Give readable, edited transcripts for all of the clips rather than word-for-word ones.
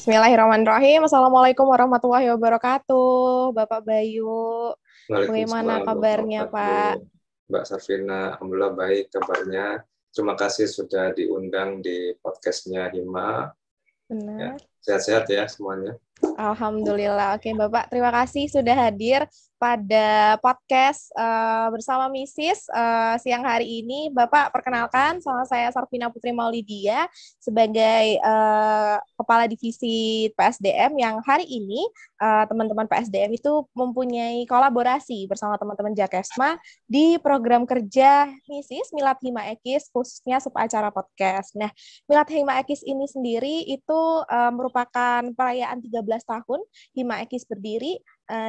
Bismillahirrahmanirrahim. Assalamualaikum warahmatullahi wabarakatuh. Bapak Bayu, bagaimana Waalaikumsalam warahmatullahi kabarnya, Pak? wabarakatuh. Mbak Safina, alhamdulillah baik kabarnya. Terima kasih sudah diundang di podcastnya Hima. Ya, Benar. sehat-sehat ya semuanya. Alhamdulillah. Oke, Bapak, terima kasih sudah hadir pada podcast bersama Mrs. Siang hari ini. Bapak, perkenalkan, sama saya Sarvina Putri Maulidia sebagai Kepala Divisi PSDM yang hari ini teman-teman PSDM itu mempunyai kolaborasi bersama teman-teman Jakesma di program kerja Mrs. Milad Hima Ekis, khususnya subacara podcast. Nah, Milad Hima Ekis ini sendiri itu merupakan perayaan 13 tahun Hima Ekis berdiri,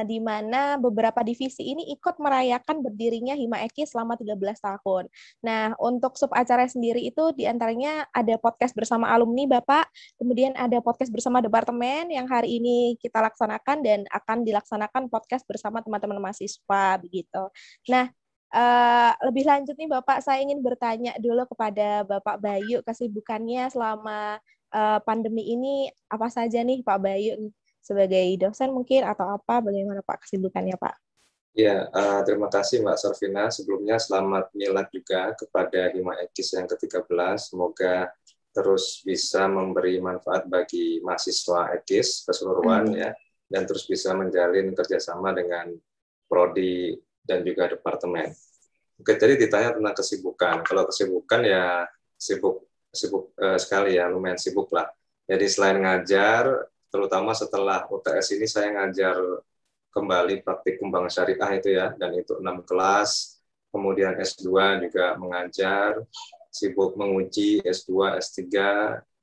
di mana beberapa divisi ini ikut merayakan berdirinya Hima Ekis selama 13 tahun. Nah, untuk sub acara sendiri itu diantaranya ada podcast bersama alumni Bapak, kemudian ada podcast bersama departemen yang hari ini kita laksanakan dan akan dilaksanakan podcast bersama teman-teman mahasiswa begitu. Nah, lebih lanjut nih Bapak, saya ingin bertanya dulu kepada Bapak Bayu kesibukannya selama pandemi ini apa saja nih Pak Bayu sebagai dosen mungkin atau apa, bagaimana Pak kesibukannya Pak? Ya, terima kasih Mbak Sarvina. Sebelumnya selamat milad juga kepada Hima Ekis yang ke-13. Semoga terus bisa memberi manfaat bagi mahasiswa Ekis keseluruhan ya, dan terus bisa menjalin kerjasama dengan prodi dan juga departemen. Oke, tadi ditanya tentang kesibukan. Kalau kesibukan ya sibuk sekali ya, lumayan sibuk lah. Jadi selain ngajar, terutama setelah UTS ini saya ngajar kembali praktikum bank syariah itu ya, dan itu 6 kelas. Kemudian S2 juga mengajar, sibuk menguji S2, S3.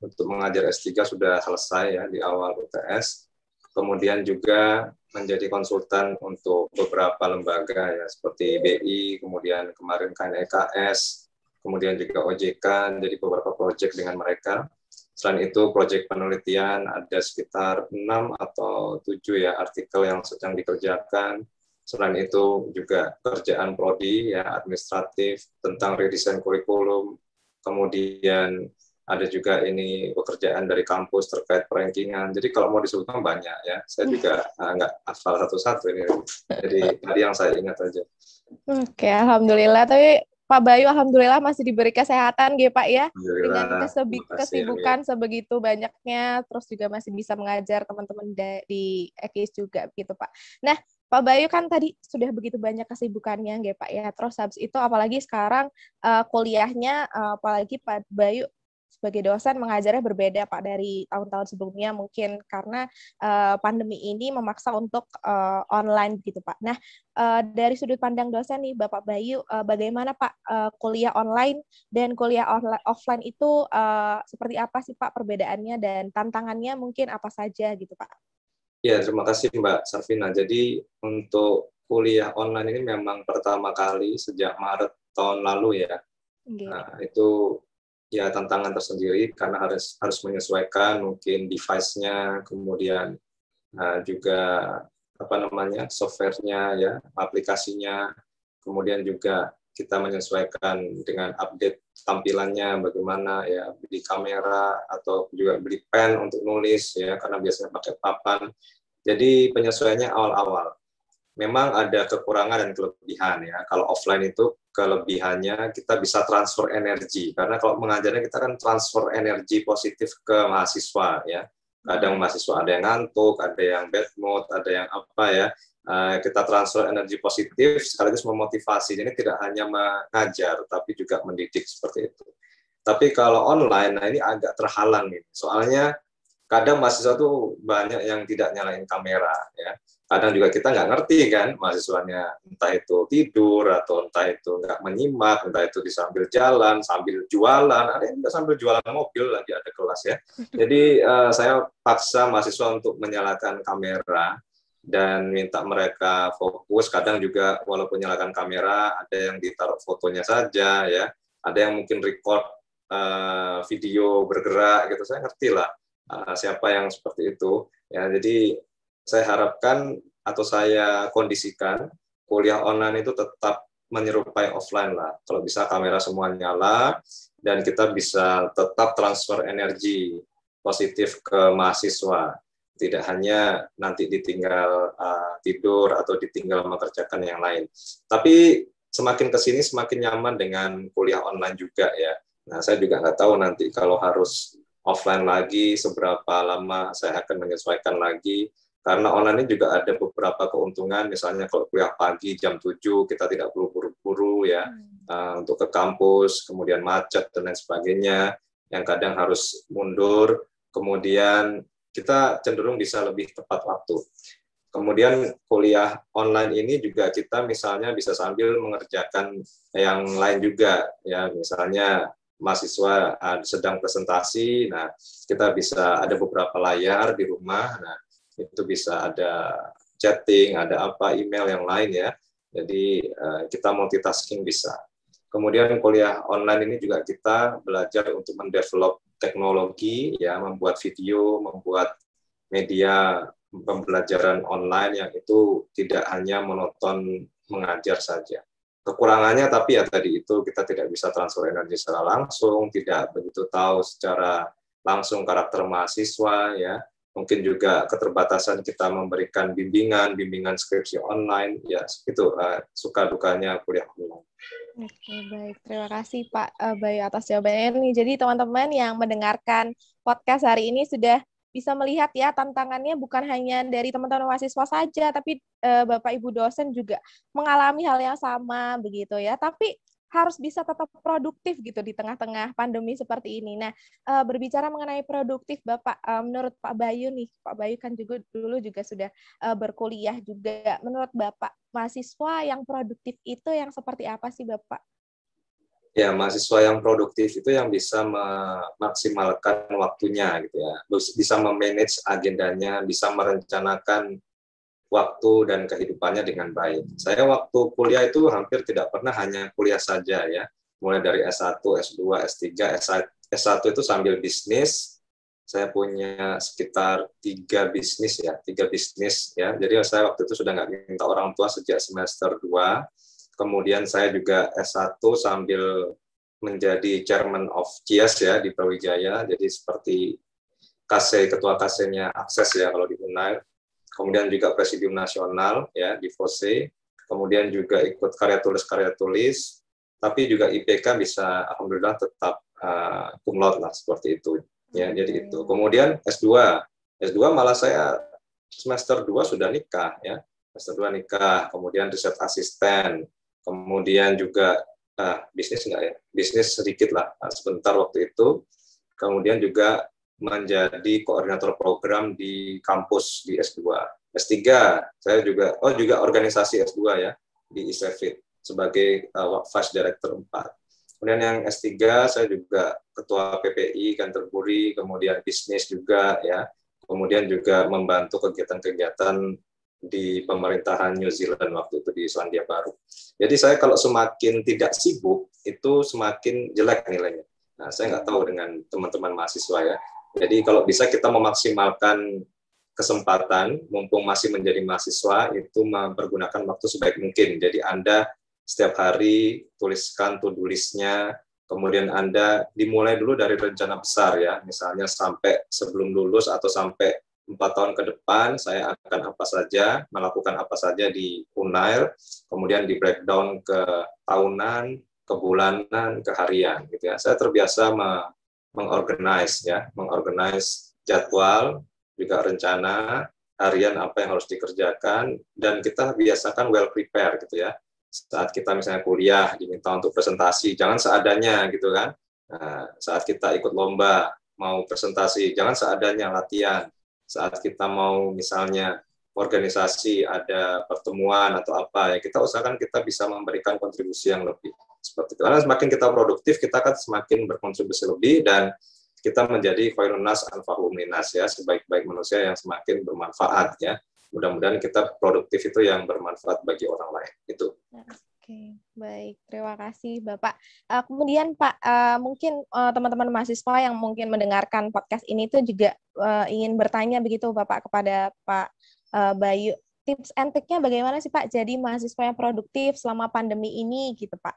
Untuk mengajar S3 sudah selesai ya di awal UTS. Kemudian juga menjadi konsultan untuk beberapa lembaga ya, seperti BI, kemudian kemarin KNEKS, kemudian juga OJK, jadi beberapa proyek dengan mereka. Selain itu, proyek penelitian ada sekitar 6 atau 7 ya artikel yang sedang dikerjakan. Selain itu juga kerjaan prodi ya administratif tentang redesign kurikulum. Kemudian ada juga ini pekerjaan dari kampus terkait perankingan. Jadi kalau mau disebutkan banyak ya. Saya juga nggak hafal satu-satu ini. Jadi tadi yang saya ingat aja. Oke, alhamdulillah. Tapi Pak Bayu alhamdulillah masih diberi kesehatan gitu Pak ya. Dengan Alhamdulillah. Terima kasih. Amin. kesibukan sebegitu banyaknya, terus juga masih bisa mengajar teman-teman di EKIS juga gitu Pak. Nah, Pak Bayu kan tadi sudah begitu banyak kesibukannya gitu Pak ya. Terus habis itu apalagi sekarang kuliahnya, apalagi Pak Bayu sebagai dosen mengajarnya berbeda Pak dari tahun-tahun sebelumnya mungkin karena pandemi ini memaksa untuk online gitu Pak. Nah, dari sudut pandang dosen nih Bapak Bayu, bagaimana Pak kuliah online dan kuliah offline itu seperti apa sih Pak perbedaannya dan tantangannya mungkin apa saja gitu Pak? Ya, terima kasih Mbak Sarvina. Jadi untuk kuliah online ini memang pertama kali sejak Maret tahun lalu ya. Okay. Nah, itu ya tantangan tersendiri karena harus menyesuaikan mungkin device-nya, kemudian juga apa namanya software-nya ya, aplikasinya, kemudian juga kita menyesuaikan dengan update tampilannya bagaimana ya, beli kamera atau juga beli pen untuk nulis ya karena biasanya pakai papan. Jadi penyesuaiannya awal-awal. Memang ada kekurangan dan kelebihan ya. Kalau offline itu kelebihannya kita bisa transfer energi karena kalau mengajarnya kita kan transfer energi positif ke mahasiswa ya. Kadang mahasiswa ada yang ngantuk, ada yang bad mood, ada yang apa ya. Kita transfer energi positif sekaligus memotivasi. Jadi tidak hanya mengajar tapi juga mendidik seperti itu. Tapi kalau online, nah ini agak terhalang nih. Soalnya kadang mahasiswa tuh banyak yang tidak nyalain kamera ya. Kadang juga kita nggak ngerti kan mahasiswanya, entah itu tidur atau entah itu nggak menyimak, entah itu sambil jalan, sambil jualan, ada yang juga sambil jualan mobil lagi ada kelas ya. Jadi saya paksa mahasiswa untuk menyalakan kamera dan minta mereka fokus. Kadang juga walaupun nyalakan kamera, ada yang ditaruh fotonya saja ya, ada yang mungkin record video bergerak gitu. Saya ngerti lah siapa yang seperti itu ya. Jadi saya harapkan atau saya kondisikan kuliah online itu tetap menyerupai offline lah. Kalau bisa kamera semua nyala dan kita bisa tetap transfer energi positif ke mahasiswa. Tidak hanya nanti ditinggal tidur atau ditinggal mengerjakan yang lain. Tapi semakin ke sini semakin nyaman dengan kuliah online juga ya. Nah, saya juga nggak tahu nanti kalau harus offline lagi, seberapa lama saya akan menyesuaikan lagi. Karena online ini juga ada beberapa keuntungan, misalnya kalau kuliah pagi jam 7, kita tidak perlu buru-buru ya, untuk ke kampus, kemudian macet dan lain sebagainya, yang kadang harus mundur, kemudian kita cenderung bisa lebih tepat waktu. Kemudian kuliah online ini juga kita misalnya bisa sambil mengerjakan yang lain juga, ya misalnya mahasiswa sedang presentasi, nah kita bisa ada beberapa layar di rumah, nah itu bisa ada chatting, ada apa, email yang lain ya. Jadi kita multitasking bisa. Kemudian kuliah online ini juga kita belajar untuk mendevelop teknologi, ya, membuat video, membuat media pembelajaran online yang itu tidak hanya monoton mengajar saja. Kekurangannya tapi ya tadi itu kita tidak bisa transfer energi secara langsung, tidak begitu tahu secara langsung karakter mahasiswa ya. Mungkin juga keterbatasan kita memberikan bimbingan skripsi online, ya itu suka dukanya kuliah online. Oke, baik. Terima kasih Pak Bayu atas jawabannya nih. Jadi teman-teman yang mendengarkan podcast hari ini sudah bisa melihat ya tantangannya bukan hanya dari teman-teman mahasiswa saja, tapi Bapak Ibu dosen juga mengalami hal yang sama begitu ya. Tapi harus bisa tetap produktif gitu di tengah-tengah pandemi seperti ini. Nah, berbicara mengenai produktif, Bapak, menurut Pak Bayu nih, Pak Bayu kan juga dulu juga sudah berkuliah juga. Menurut Bapak, mahasiswa yang produktif itu yang seperti apa sih, Bapak? Ya, mahasiswa yang produktif itu yang bisa memaksimalkan waktunya, gitu ya, bisa memanage agendanya, bisa merencanakan waktu dan kehidupannya dengan baik. Saya waktu kuliah itu hampir tidak pernah hanya kuliah saja ya, mulai dari S1, S2, S3, S1 itu sambil bisnis. Saya punya sekitar 3 bisnis ya. Jadi saya waktu itu sudah nggak minta orang tua sejak semester 2. Kemudian saya juga S1 sambil menjadi Chairman of CIAS ya di Brawijaya, jadi seperti ketua KC-nya Akses ya kalau di Unair. Kemudian juga Presidium Nasional ya di FOSE, kemudian juga ikut karya tulis, tapi juga IPK bisa alhamdulillah tetap cum laude lah seperti itu ya. Jadi itu. Kemudian S2 malah saya semester 2 sudah nikah ya. Semester 2 nikah, kemudian riset asisten, kemudian juga bisnis enggak ya? Bisnis sedikit lah sebentar waktu itu. Kemudian juga menjadi koordinator program di kampus di S2. S3 saya juga organisasi S2 ya di ISEFIT sebagai Vice Director 4. Kemudian yang S3 saya juga ketua PPI Canterbury, kemudian bisnis juga ya. Kemudian juga membantu kegiatan-kegiatan di pemerintahan New Zealand waktu itu di Selandia Baru. Jadi saya kalau semakin tidak sibuk itu semakin jelek nilainya. Nah, saya nggak tahu dengan teman-teman mahasiswa ya. Jadi kalau bisa kita memaksimalkan kesempatan, mumpung masih menjadi mahasiswa, itu mempergunakan waktu sebaik mungkin. Jadi Anda setiap hari tuliskan to-do list-nya, kemudian Anda dimulai dulu dari rencana besar ya, misalnya sampai sebelum lulus atau sampai 4 tahun ke depan, saya akan apa saja, melakukan apa saja di Unair, kemudian di breakdown ke tahunan, ke bulanan, ke harian. Gitu ya. Saya terbiasa mengorganize jadwal, juga rencana harian apa yang harus dikerjakan, dan kita biasakan well prepare gitu ya. Saat kita misalnya kuliah diminta untuk presentasi, jangan seadanya gitu kan. Nah, saat kita ikut lomba mau presentasi, jangan seadanya latihan. Saat kita mau misalnya organisasi ada pertemuan atau apa ya, kita usahakan kita bisa memberikan kontribusi yang lebih. Seperti itu. Karena semakin kita produktif, kita akan semakin berkontribusi lebih dan kita menjadi khairun nas anfa'uhum linnas ya, sebaik-baik manusia yang semakin bermanfaat ya. Mudah-mudahan kita produktif itu yang bermanfaat bagi orang lain. Itu. Oke, baik. Terima kasih Bapak. Kemudian Pak, mungkin teman-teman mahasiswa yang mungkin mendengarkan podcast ini tuh juga ingin bertanya begitu Bapak kepada Pak Bayu. Tips and trick-nya bagaimana sih Pak jadi mahasiswa yang produktif selama pandemi ini gitu Pak?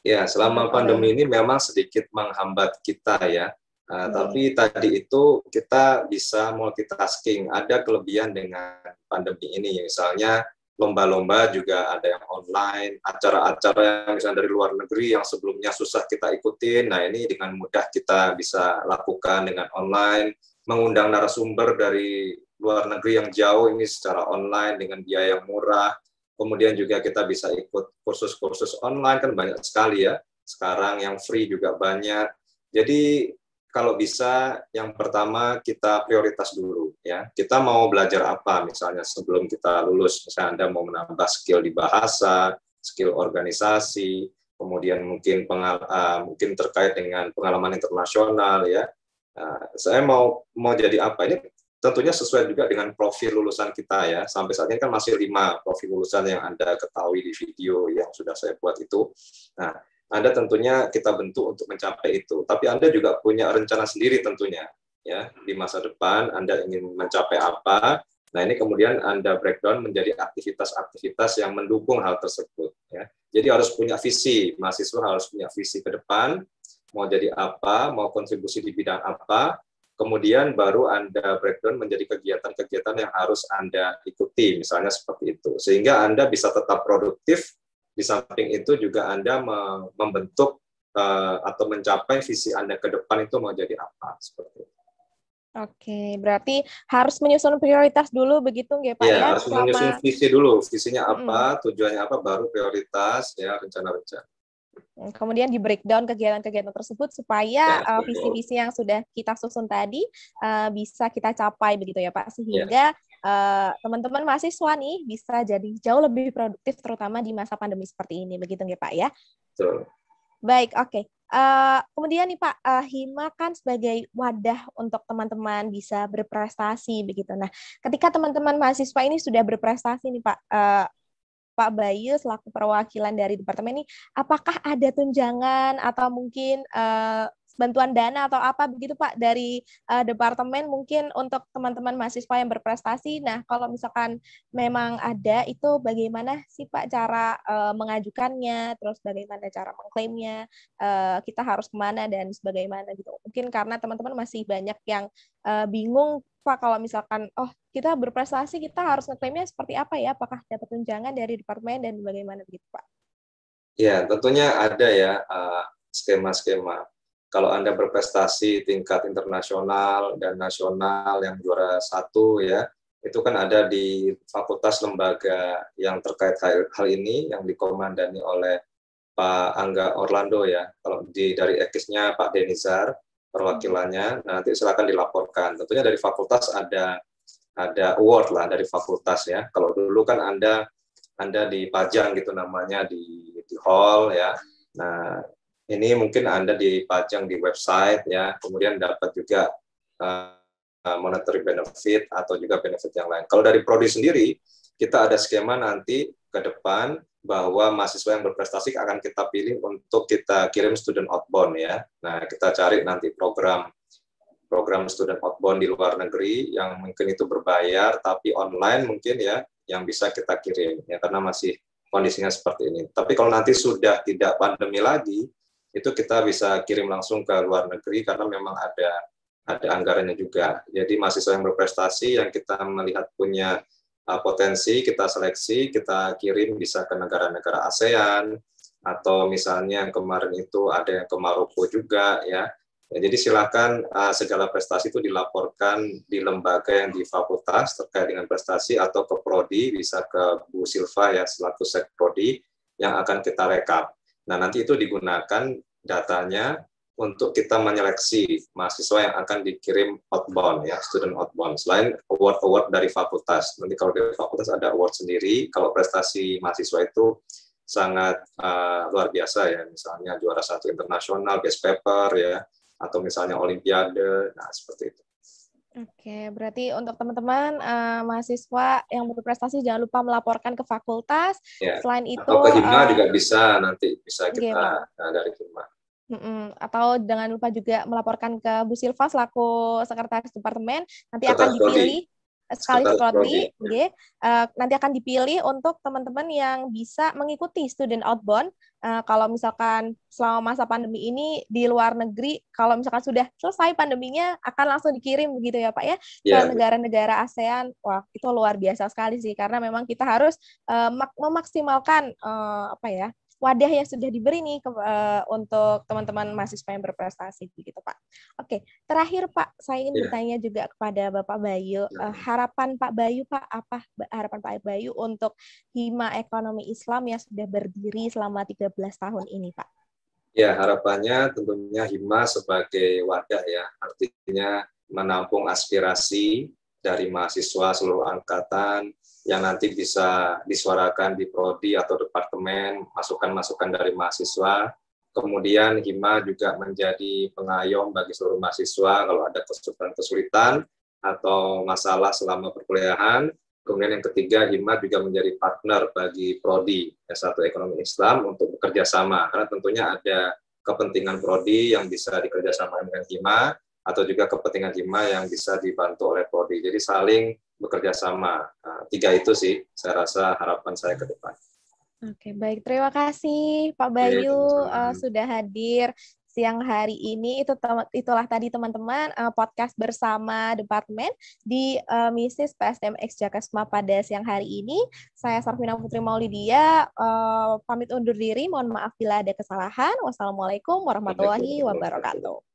Ya, selama pandemi ini memang sedikit menghambat kita ya. Tapi tadi itu kita bisa multitasking. Ada kelebihan dengan pandemi ini, misalnya lomba-lomba juga ada yang online, acara-acara yang misalnya dari luar negeri yang sebelumnya susah kita ikutin, nah ini dengan mudah kita bisa lakukan dengan online, mengundang narasumber dari luar negeri yang jauh ini secara online dengan biaya yang murah, kemudian juga kita bisa ikut kursus-kursus online, kan banyak sekali ya, sekarang yang free juga banyak, jadi kalau bisa yang pertama kita prioritas dulu ya. Kita mau belajar apa misalnya sebelum kita lulus, misalnya Anda mau menambah skill di bahasa, skill organisasi, kemudian mungkin mungkin terkait dengan pengalaman internasional ya. Saya mau jadi apa? Ini tentunya sesuai juga dengan profil lulusan kita ya. Sampai saat ini kan masih 5 profil lulusan yang Anda ketahui di video yang sudah saya buat itu. Nah, Anda tentunya kita bentuk untuk mencapai itu. Tapi Anda juga punya rencana sendiri tentunya. Ya, di masa depan Anda ingin mencapai apa. Nah, ini kemudian Anda breakdown menjadi aktivitas-aktivitas yang mendukung hal tersebut. Ya. Jadi harus punya visi. Mahasiswa harus punya visi ke depan. Mau jadi apa, mau kontribusi di bidang apa. Kemudian baru Anda breakdown menjadi kegiatan-kegiatan yang harus Anda ikuti. Misalnya seperti itu. Sehingga Anda bisa tetap produktif. Di samping itu juga Anda membentuk atau mencapai visi Anda ke depan itu mau jadi apa, seperti itu. Oke, berarti harus menyusun prioritas dulu begitu nggak Pak ya? Ya? Harus menyusun visi dulu, visinya apa, tujuannya apa, baru prioritas, ya rencana-rencana. Kemudian di breakdown kegiatan-kegiatan tersebut supaya visi-visi yang sudah kita susun tadi bisa kita capai begitu ya Pak, sehingga teman-teman mahasiswa nih bisa jadi jauh lebih produktif terutama di masa pandemi seperti ini begitu nggak Pak ya? Betul. Baik, oke. Kemudian nih Pak, Hima kan sebagai wadah untuk teman-teman bisa berprestasi begitu. Nah, ketika teman-teman mahasiswa ini sudah berprestasi nih Pak, Pak Bayu selaku perwakilan dari departemen ini, apakah ada tunjangan atau mungkin bantuan dana atau apa begitu Pak dari departemen mungkin untuk teman-teman mahasiswa yang berprestasi? Nah, kalau misalkan memang ada, itu bagaimana sih Pak cara mengajukannya, terus bagaimana cara mengklaimnya, kita harus kemana dan sebagaimana gitu. Mungkin karena teman-teman masih banyak yang bingung Pak, kalau misalkan, kita berprestasi, kita harus ngeklaimnya seperti apa ya? Apakah dapat tunjangan dari departemen dan bagaimana begitu, Pak? Ya, tentunya ada ya skema-skema. Kalau Anda berprestasi tingkat internasional dan nasional yang juara 1 ya, itu kan ada di fakultas lembaga yang terkait hal ini yang dikomandani oleh Pak Angga Orlando ya. Kalau dari Ekisnya Pak Denizar perwakilannya, nanti silakan dilaporkan. Tentunya dari fakultas ada award lah dari fakultas ya. Kalau dulu kan Anda dipajang gitu namanya di hall ya. Nah, ini mungkin Anda dipajang di website ya, kemudian dapat juga monetary benefit atau juga benefit yang lain. Kalau dari prodi sendiri, kita ada skema nanti ke depan bahwa mahasiswa yang berprestasi akan kita pilih untuk kita kirim student outbound ya. Nah, kita cari nanti program student outbound di luar negeri yang mungkin itu berbayar tapi online mungkin ya, yang bisa kita kirim ya, karena masih kondisinya seperti ini. Tapi kalau nanti sudah tidak pandemi lagi, itu kita bisa kirim langsung ke luar negeri karena memang ada anggarannya juga. Jadi mahasiswa yang berprestasi yang kita melihat punya potensi, kita seleksi, kita kirim bisa ke negara-negara ASEAN, atau misalnya yang kemarin itu ada yang ke Maroko juga ya. Jadi silakan segala prestasi itu dilaporkan di lembaga yang di fakultas terkait dengan prestasi atau ke prodi, bisa ke Bu Silva ya selaku Sekprodi yang akan kita rekap. Nah, nanti itu digunakan datanya untuk kita menyeleksi mahasiswa yang akan dikirim outbound ya, student outbound. Selain award dari fakultas, nanti kalau dari fakultas ada award sendiri. Kalau prestasi mahasiswa itu sangat luar biasa ya, misalnya juara 1 internasional, best paper ya, atau misalnya olimpiade, nah seperti itu. Oke, berarti untuk teman-teman mahasiswa yang berprestasi jangan lupa melaporkan ke fakultas. Ya. Selain itu atau ke Hima juga bisa, nanti bisa kita dari Hima. Atau jangan lupa juga melaporkan ke Bu Silva selaku sekretaris departemen. Nanti akan dipilih sekali prodi, nanti akan dipilih untuk teman-teman yang bisa mengikuti student outbound kalau misalkan selama masa pandemi ini di luar negeri, kalau misalkan sudah selesai pandeminya akan langsung dikirim begitu ya Pak ya ke Ya, negara-negara ASEAN. Wah, itu luar biasa sekali sih karena memang kita harus memaksimalkan apa ya wadah yang sudah diberi nih untuk teman-teman mahasiswa yang berprestasi begitu Pak. Oke, terakhir Pak, saya ingin ya. bertanya juga kepada Bapak Bayu, harapan Pak Bayu Pak, apa harapan Pak Bayu untuk Hima Ekonomi Islam yang sudah berdiri selama 13 tahun ini Pak? Ya, harapannya tentunya Hima sebagai wadah ya, artinya menampung aspirasi dari mahasiswa seluruh angkatan yang nanti bisa disuarakan di prodi atau departemen, masukan-masukan dari mahasiswa. Kemudian Hima juga menjadi pengayom bagi seluruh mahasiswa kalau ada kesulitan-kesulitan atau masalah selama perkuliahan. Kemudian yang ketiga, Hima juga menjadi partner bagi prodi S1 Ekonomi Islam untuk bekerja sama, karena tentunya ada kepentingan prodi yang bisa dikerjasamakan dengan Hima, atau juga kepentingan Hima yang bisa dibantu oleh prodi. Jadi saling bekerja sama. Nah, tiga itu sih saya rasa harapan saya ke depan. Oke, baik. Terima kasih Pak Oke, Bayu sama-sama. sudah hadir siang hari ini. Itulah tadi teman-teman podcast bersama Departemen di MISIS PSDM X Jakasma pada siang hari ini. Saya Sarvina Putri Maulidia pamit undur diri. Mohon maaf bila ada kesalahan. Wassalamualaikum warahmatullahi wabarakatuh.